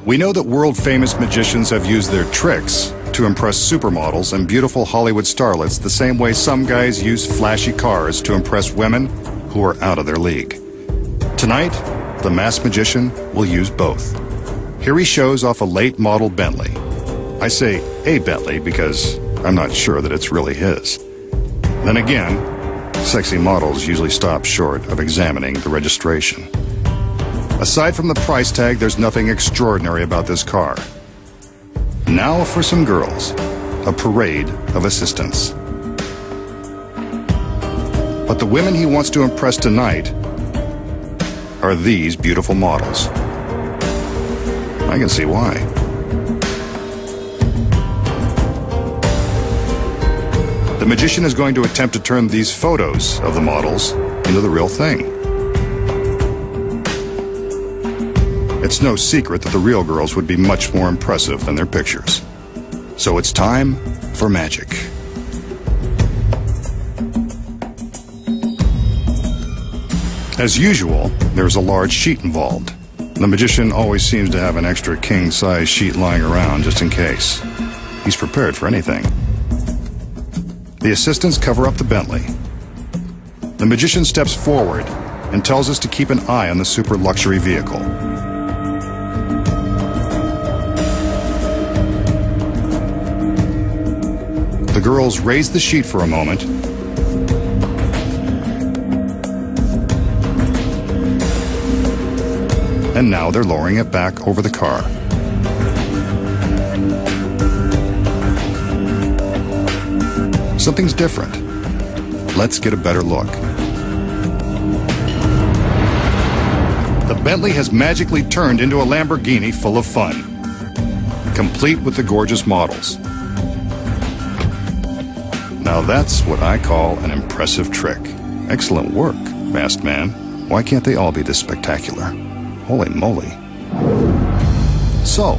We know that world-famous magicians have used their tricks to impress supermodels and beautiful Hollywood starlets the same way some guys use flashy cars to impress women who are out of their league. Tonight, the masked magician will use both. Here he shows off a late model Bentley. I say a Bentley because I'm not sure that it's really his. Then again, sexy models usually stop short of examining the registration. Aside from the price tag, there's nothing extraordinary about this car. Now for some girls, a parade of assistants. But the women he wants to impress tonight are these beautiful models. I can see why. The magician is going to attempt to turn these photos of the models into the real thing. It's no secret that the real girls would be much more impressive than their pictures. So it's time for magic. As usual, there's a large sheet involved. The magician always seems to have an extra king-size sheet lying around just in case. He's prepared for anything. The assistants cover up the Bentley. The magician steps forward and tells us to keep an eye on the super luxury vehicle. The girls raise the sheet for a moment and now they're lowering it back over the car. Something's different. Let's get a better look. The Bentley has magically turned into a Lamborghini full of fun, complete with the gorgeous models. Now that's what I call an impressive trick. Excellent work, masked man. Why can't they all be this spectacular? Holy moly. So,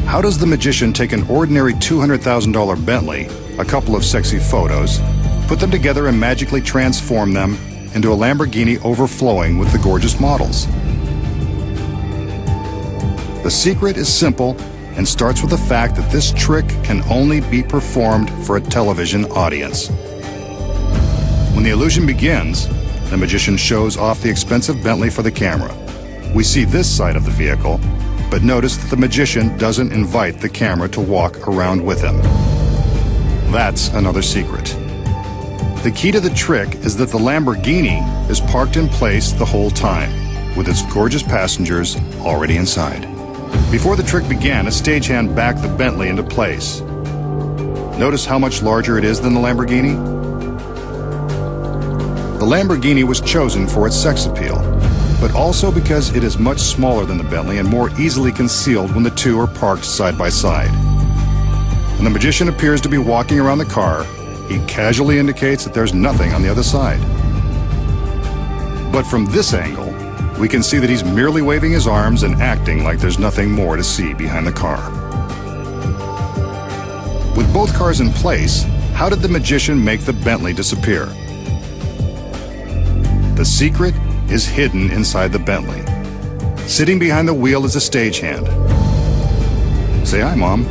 how does the magician take an ordinary $200,000 Bentley, a couple of sexy photos, put them together and magically transform them into a Lamborghini overflowing with the gorgeous models? The secret is simple and starts with the fact that this trick can only be performed for a television audience. When the illusion begins, the magician shows off the expensive Bentley for the camera. We see this side of the vehicle, but notice that the magician doesn't invite the camera to walk around with him. That's another secret. The key to the trick is that the Lamborghini is parked in place the whole time, with its gorgeous passengers already inside. Before the trick began, a stagehand backed the Bentley into place. Notice how much larger it is than the Lamborghini? The Lamborghini was chosen for its sex appeal, but also because it is much smaller than the Bentley and more easily concealed when the two are parked side by side. When the magician appears to be walking around the car, he casually indicates that there's nothing on the other side. But from this angle, we can see that he's merely waving his arms and acting like there's nothing more to see behind the car. With both cars in place, how did the magician make the Bentley disappear? The secret is hidden inside the Bentley. Sitting behind the wheel is a stagehand. Say hi, Mom.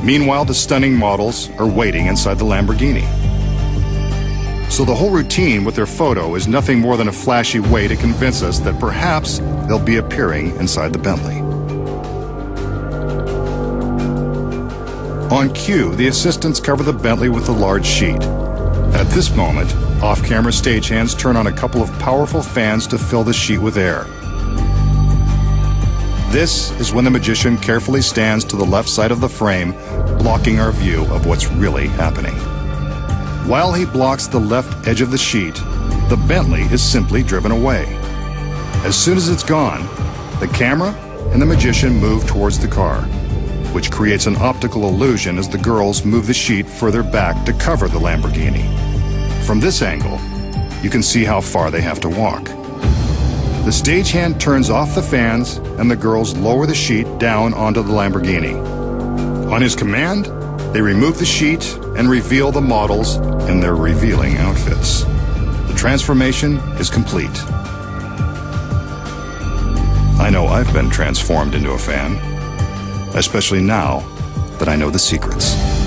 Meanwhile, the stunning models are waiting inside the Lamborghini. So the whole routine with their photo is nothing more than a flashy way to convince us that perhaps they'll be appearing inside the Bentley. On cue, the assistants cover the Bentley with a large sheet. At this moment, off-camera stagehands turn on a couple of powerful fans to fill the sheet with air. This is when the magician carefully stands to the left side of the frame, blocking our view of what's really happening. While he blocks the left edge of the sheet, the Bentley is simply driven away. As soon as it's gone, the camera and the magician move towards the car, which creates an optical illusion as the girls move the sheet further back to cover the Lamborghini. From this angle, you can see how far they have to walk. The stagehand turns off the fans and the girls lower the sheet down onto the Lamborghini. On his command, they remove the sheet and reveal the models in their revealing outfits. The transformation is complete. I know I've been transformed into a fan. Especially now that I know the secrets.